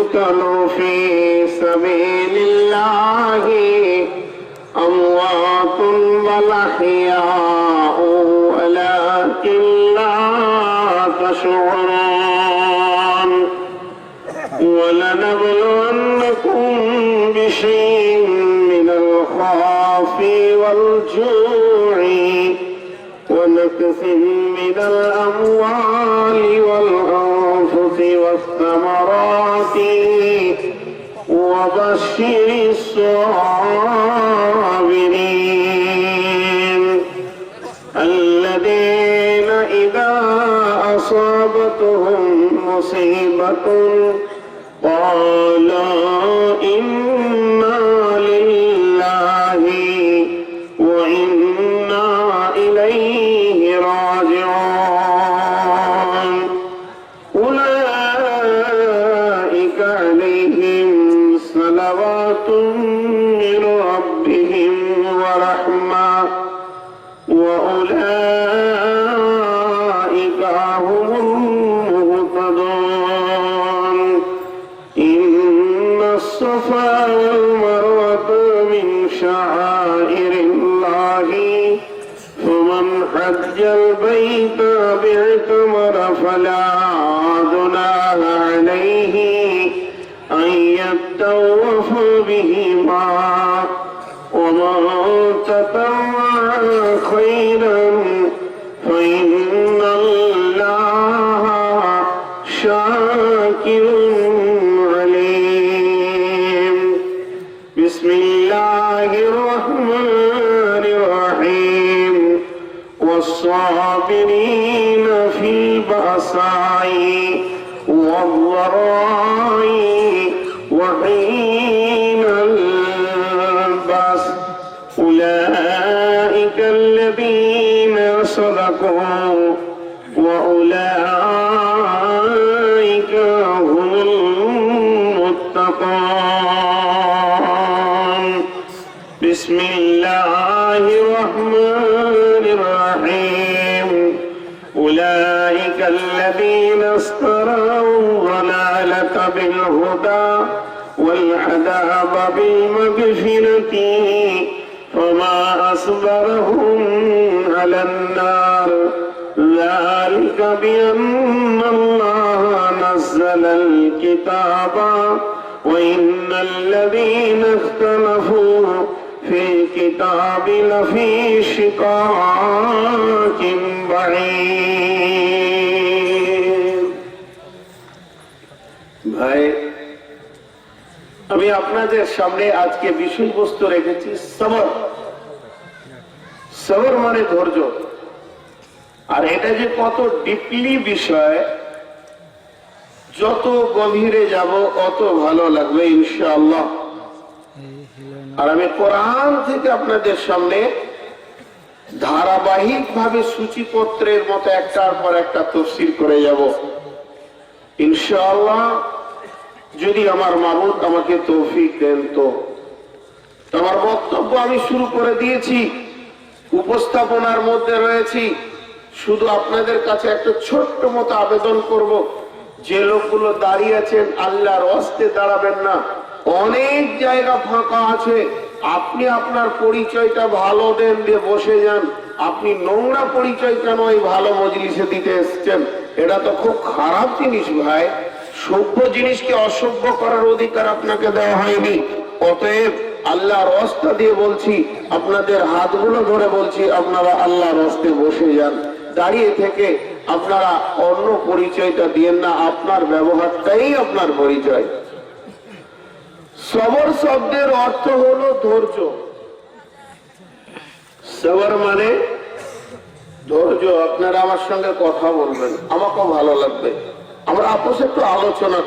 يقتلوا في سبيل الله أموات بل أحياء ولكن لا تشعرون ولنبلونكم بشيء من الخوف والجوع ونكث من الأموال والأنفس والثمرات وبشر الصابرين الذين إذا أصابتهم مصيبة قالوا إنا لله وإنا إليه راجعون أولئك عليهم صلوات من ربهم ورحمة وأولئك هم المهتدون إن الصفا والمروة من شعائر الله فمن حج البيت باعتمر فلا جناح عليه أن يطوف بهما ومن تطوع خيرا فإن الله شاكر عليم بسم الله الرحمن الرحيم والصابرين في البأساء والضراء وحين البأس أولئك الذين صدقوا وأولئك هم المتقون بسم الله الرحمن الرحيم أولئك الذين اشتروا الضلالة بالهدى والعذاب بالمغفرة فما أصبرهم على النار ذلك بأن الله نزل الكتاب وإن الذين اختلفوا في الكتاب لفي شقاق بعيد ভাই আমি আপনাদের সামনে আজকে বিষয়বস্তু রেখেছি সবর। সবর মানে ধৈর্য। আর এটা যে কত ডিপলি বিষয়, যত গভীরে যাব অত ভালো লাগবে ইনশাআল্লাহ। আর আমি কোরআন থেকে আপনাদের সামনে ধারাবাহিক ভাবে সূচিপত্রের মতো একটার পর একটা তাফসীর করে যাব ইনশাআল্লাহ, যদি আমার মাবুদ আমাকে তৌফিক দেন। তো আমার বক্তব্য আমি শুরু করে দিয়েছি, উপস্থাপনার মধ্যে রয়েছি। শুধু আপনাদের কাছে একটা ছোট্ট মতো আবেদন করব, যে লোকগুলো দাঁড়িয়ে আছেন আল্লাহর ওয়াস্তে দাঁড়াবেন না। অনেক জায়গা ফাঁকা আছে, আপনি আপনার পরিচয়টা ভালো দেন, দিয়ে বসে যান। আপনি নোংরা পরিচয় কেন এই ভালো মজলিসে দিতে এসছেন? এটা তো খুব খারাপ জিনিস ভাই। সভ্য জিনিসকে অসভ্য করার অধিকার আপনাকে দেওয়া হয়নি। অতএব আল্লাহর ওয়াস্তে দিয়ে বলছি, আপনাদের হাতগুলো ধরে বলছি, আপনারা আল্লাহর ওয়াস্তে বসে যান। দাঁড়িয়ে থেকে আপনারা অন্য পরিচয়টা দিয়েন না, আপনার ব্যবহারটাই আপনার পরিচয়। সবর শব্দের অর্থ হলো ধৈর্য। সবর মানে ধৈর্য। আপনারা আমার সঙ্গে কথা বলবেন, আমাকেও ভালো লাগবে। আমরা আপোষে একটু আলোচনা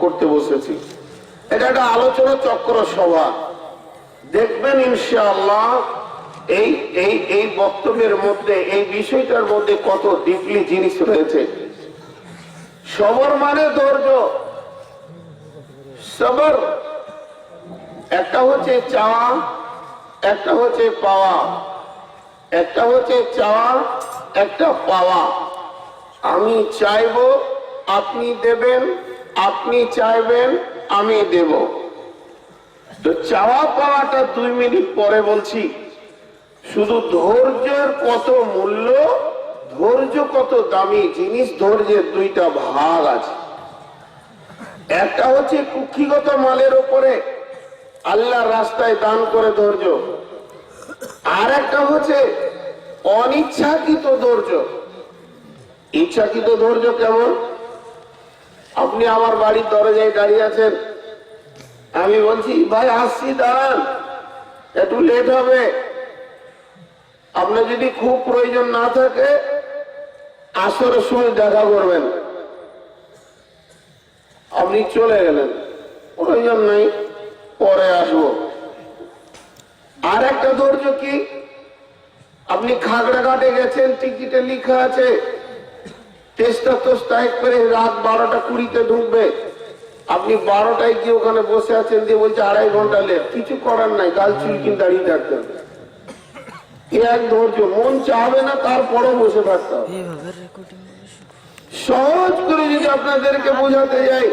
করতে বসেছি। এটা একটা আলোচনা চক্র সভা। দেখবেন ইনশাআল্লাহ এই বক্তব্যের মধ্যে, এই বিষয়টার মধ্যে কত ডিপলি জিনিস রয়েছে। সবর মানে ধৈর্য। সবর একটা হচ্ছে চাওয়া, একটা হচ্ছে পাওয়া। একটা হচ্ছে চাওয়া, একটা পাওয়া। আমি চাইবো, আপনি দেবেন। আপনি চাইবেন, আমি দেব। তো চাওয়া পাওয়াটা 2 মিনিট পরে বলছি। শুধু ধৈর্যের কত মূল্য, ধৈর্য কত দামি জিনিস। ধৈর্যের 2টা ভাগ আছে। একটা হচ্ছে কুক্ষিগত মালের উপরে আল্লাহর রাস্তায় দান করে ধৈর্য, আর একটা হচ্ছে অনিচ্ছাকৃত ধৈর্য। ইচ্ছাকৃত ধৈর্য কেমন? আপনি আমার বাড়ির দরজায় দাঁড়িয়ে আছেন, আমি বলছি ভাই আসছি, দাঁড়ান, একটু লেট হবে। আপনার যদি খুব প্রয়োজন না থাকে আসরের সময় দেখা করবেন, আপনি চলে গেলেন, প্রয়োজন নাই, পরে আসবো। আর একটা ধৈর্য কি? আপনি খাগড়াঘাটে গেছেন, টিকিটে লেখা আছে তেষ্টা তো স্ট্রাইক করে রাত 12টা 20-তে ঢুকবে। আপনি 12টায় গিয়ে ওখানে বসে আছেন, দিয়ে বলছে 2.5 ঘন্টা লেট। কিছু করার নাই, গাল চুলকিন দাঁড়িয়ে থাকতেন। এক ধৈর্য, মন চাবে না তারপরও বসে থাকতে হবে। সহজ করে যদি আপনাদেরকে বোঝাতে যাই,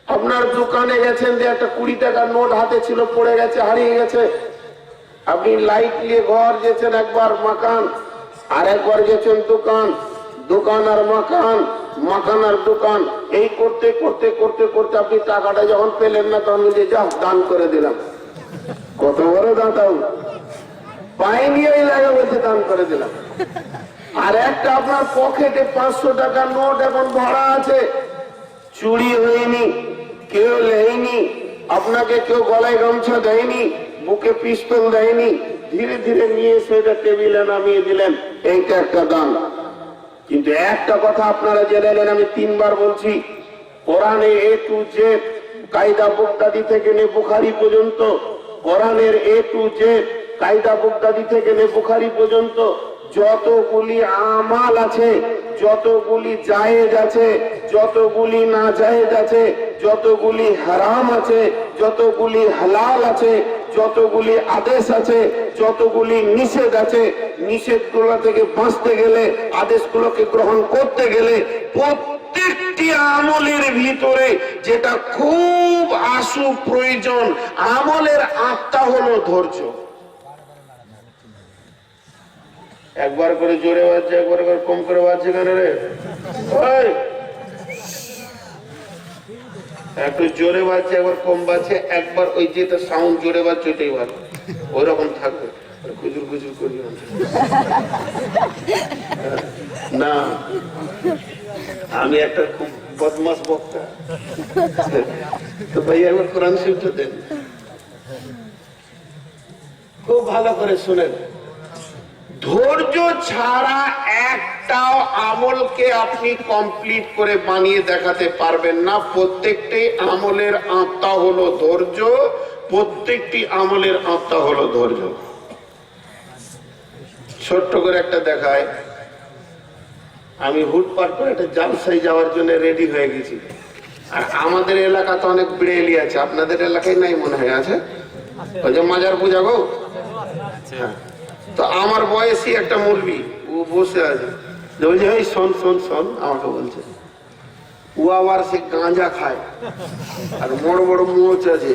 আপনার দোকানে গেছেন, যে একটা 20 টাকার নোট হাতে ছিল, পড়ে গেছে, হারিয়ে গেছে। আপনি লাইট নিয়ে ঘর গেছেন, একবার মাকান, আর একবার গেছেন দোকান, দোকান আর মাকান, মাকান আর দোকান। এই করতে করতে করতে করতে আপনি টাকাটা যখন পেলেন না, তখন বলছে যা দান করে দিলাম। কত বড় দাঁতাও পাইনি, ওই লাগে বলছে দান করে দিলাম। আর একটা আপনার পকেটে 500 টাকার নোট এখন ভরা আছে, চুরি হয়নি, কেউ নেয়নি, আপনাকে কেউ গলায় গামছা দেয়নি, বুকে পিস্তল দেয়নি, ধীরে ধীরে নিয়ে সেটা টেবিলে নামিয়ে দিলেন, এইটা একটা দান। কিন্তু একটা কথা আপনারা জেনে নেন, আমি 3 বার বলছি, কোরআনে A to Z, কায়দা বুগদাদি থেকে নে বুখারী পর্যন্ত, কোরআনের A to Z, কায়দা বুগদাদি থেকে নে বুখারী পর্যন্ত যতগুলি আমাল আছে, যতগুলি জায়েজ আছে, যতগুলি না জায়েজ আছে, যতগুলি হারাম আছে, যতগুলি হালাল আছে, যতগুলি আদেশ আছে, যতগুলি নিষেধ আছে, নিষেধগুলো থেকে বাঁচতে গেলে, আদেশগুলোকে গ্রহণ করতে গেলে, প্রত্যেকটি আমলের ভিতরে যেটা খুব আশু প্রয়োজন, আমলের আত্মা হলো ধৈর্য। একবার করে জোরে বাজছে, একবার করে কম করে বাজছে কেন রে? একটু জোরে বাজছে, একবার কম বাজছে, একবার ওই যেটা সাউন্ড জোরে বাজছে ওইটাই ভালো, ওই রকম থাকবে। গুজুর গুজুর করি না, আমি একটা খুব বদমাস বক্তা। তো ভাই একবার কোরআন শরীফটা দেন, খুব ভালো করে শুনেন। ধৈর্য ছাড়া একটাও আমলকে আপনি কমপ্লিট করে বানিয়ে দেখাতে পারবেন না। প্রত্যেকটি আমলের আত্মা হলো ধৈর্য, প্রত্যেকটি আমলের আত্মা হলো ধৈর্য। ছোট্ট করে একটা দেখায়, আমি হুটপাট করে একটা জালসায় যাওয়ার জন্য রেডি হয়ে গেছি। আর আমাদের এলাকাতে অনেক বিড়েলি আছে, আপনাদের এলাকায় নাই মনে হয়, আছে? ওই যে মাজার পূজা গো, হ্যাঁ। তো আমার বয়সী একটা মুরবি, ও বসে আছে, বলছে এই শোন শোন শোন, আমাকে বলছে, ও আবার সে গাঁজা খায়, আর বড় বড় মোচ আছে,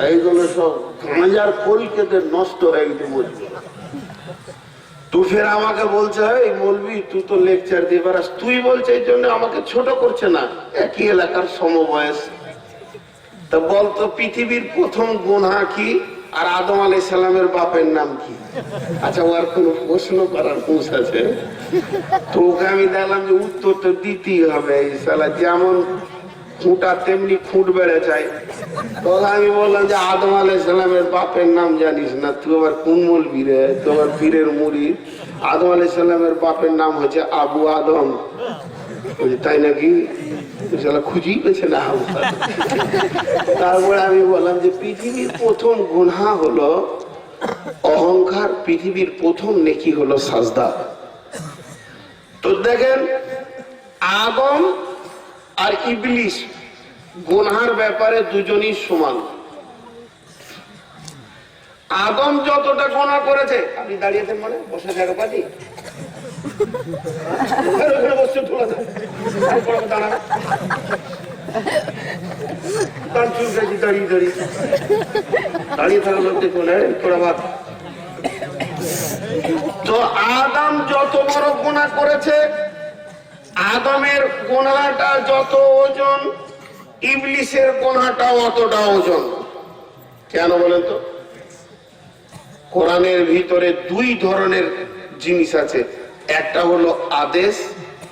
এইগুলো সব গাঁজার খোল কেটে নষ্ট হয়ে গেছে মুরবি। তো ফের আমাকে বলছে, এই মৌলবি তুই তো লেকচার দিয়ে বেড়াস, তুই বলছে এই জন্য আমাকে ছোট করছে না, একই এলাকার সমবয়স। তা বলতো পৃথিবীর প্রথম গুনাহ কি, আর আদম আলাইহিস সালামের বাপের নাম কি? আচ্ছা, ওর কোন প্রশ্ন করার কোষ আছে? তো ওকে আমি দেখলাম যে উত্তর তো দিতেই হবে, এই শালা যেমন খুঁটা তেমনি খুঁট বেড়ে যায়। তখন আমি বললাম যে আদম আলাইহিস সালামের বাপের নাম জানিস না? তুই আবার কোন মৌলবি রে, তোমার পীরের মুরিদ? আদম আলাইহিস সালামের বাপের নাম হচ্ছে আবু আদম। তাই নাকি? খুঁজেই পেয়েছে না। তারপরে আমি বললাম যে পৃথিবীর প্রথম গুনাহ হলো অহংকার, পৃথিবীর প্রথম নেকি হলো সাজদা। তো দেখেন, আদম আর ইবলিস গুনার ব্যাপারে দুজনই সমান। আদম যতটা গুনাহ করেছে, আপনি দাঁড়িয়েছেন মানে বসে থাকা পারি, তার চুল কাছি দাঁড়িয়ে দাঁড়িয়ে দাঁড়িয়ে থাকা লোক দেখুন তোরা বাদ। তো আদম যত বড় গুনাহ করেছে, আদমের গুনাহটা যত ওজন, ইবলিসের গুনাহটা অতটা ওজন। কেন বলেন তো? কোরআনের ভিতরে দুই ধরনের জিনিস আছে, একটা হলো আদেশ,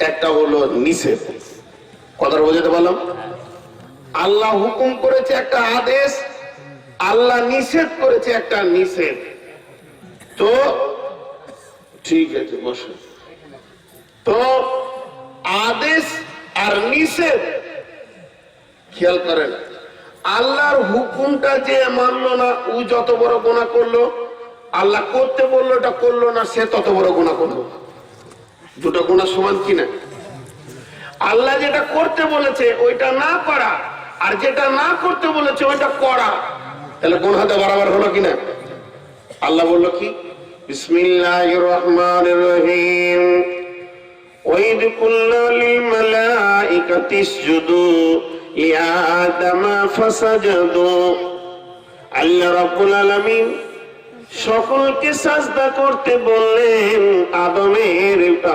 একটা হলো নিষেধ। কথাটা বোঝাতে পারলাম? আল্লাহ হুকুম করেছে একটা আদেশ, আল্লাহ নিষেধ করেছে একটা নিষেধ। তো ঠিক আছে বসে। তো আদেশ আর নিষেধ খেয়াল করেন, আল্লাহর হুকুমটা যে মানলো না ও যত বড় গুনাহ করলো, আল্লাহ করতে বললো এটা করলো না সে তত বড় গুনাহ করলো। দুটো গুনাহ সমান কিনা? আল্লাহ যেটা করতে বলেছে ওইটা না করা, আর যেটা না করতে বলেছে ওইটা করা, তাহলে গুনাহটা বরাবর হলো কিনা? আল্লাহ বললো কি? বিসমিল্লাহির রহমানির রহিম, ওয়াইদ কুল্লা লিল মালাইকাতি ইসজুদু লিআদামা ফাসাজাদু। আল্লাহ রাব্বুল আলামিন সকলকে সাজদা করতে বললেন,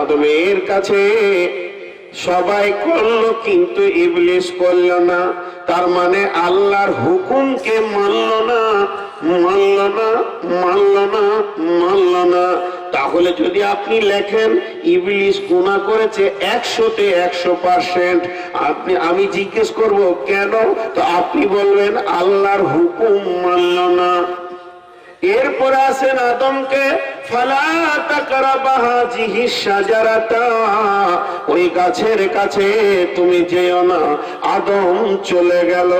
আদমের কাছে সবাই করলো কিন্তু ইবলিস করলো না। তার মানে আল্লাহর হুকুমকে মানলো না, মানলো না, মানলো না, মানলো না। তাহলে যদি আপনি লেখেন ইবলিস গুনাহ করেছে 100-তে 100%, আমি জিজ্ঞেস করব কেন, তো আপনি বলবেন আল্লাহর হুকুম মানলো না। এরপরে আসেন আদমকে, ফালা তাকরাবা হাযিহি শাজারাতা, ওই গাছের কাছে তুমি যেও না। আদম চলে গেল।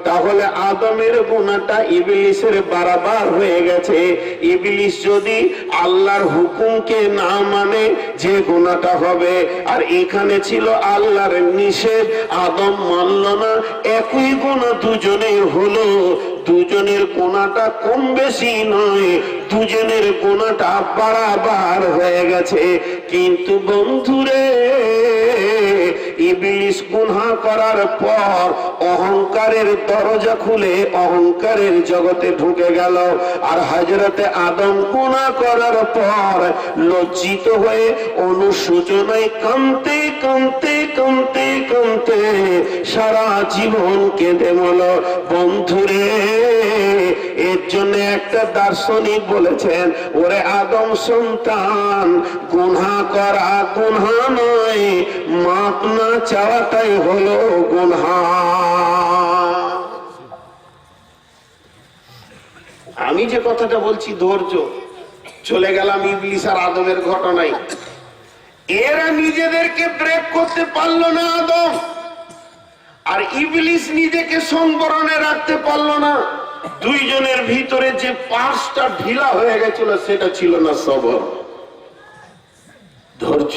তাহলে আদমের গুনাহটা ইবলিসের বারবার হয়ে গেছে। ইবলিস যদি আল্লাহর হুকুমকে না মানে যে গুনাহটা হবে, আর এখানে ছিল আল্লাহর নিষেধ, আদম মানল না, একই গুনাহ দুজনের হলো। দুজনের গুনাহটা কম বেশি নয়, দুজনের গুনাহটা বারবার হয়ে গেছে। কিন্তু বন্ধুরে, ইবলিস গুনাহ করার পর অহংকারের দরজা খুলে অহংকারের জগতে ঢুকে গেল। আর হযরতে আদম গুনাহ করার পর লজ্জিত হয়ে অনুশোচনায় কাঁদতে কাঁদতে কাঁদতে কাঁদতে সারা জীবন কেঁদে মরল। বন্ধুরে, এর জন্য একটা দার্শনিক বলেছেন, ওরে আদম সন্তান, গুনাহ করা গুনাহ নয়, মাপ না চাওয়াটাই হলো গুনাহ। আমি যে কথাটা বলছি ধৈর্য, চলে গেলাম ইবলিস আর আদমের ঘটনায়। এরা নিজেদেরকে ব্রেক করতে পারলো না আদম, আর ইবলিস নিজেকে সংবরণে রাখতে পারলো না। দুইজনের ভিতরে যে পাঁচটা ঢিলা হয়ে গেছিল সেটা ছিল না সবর, ধৈর্য।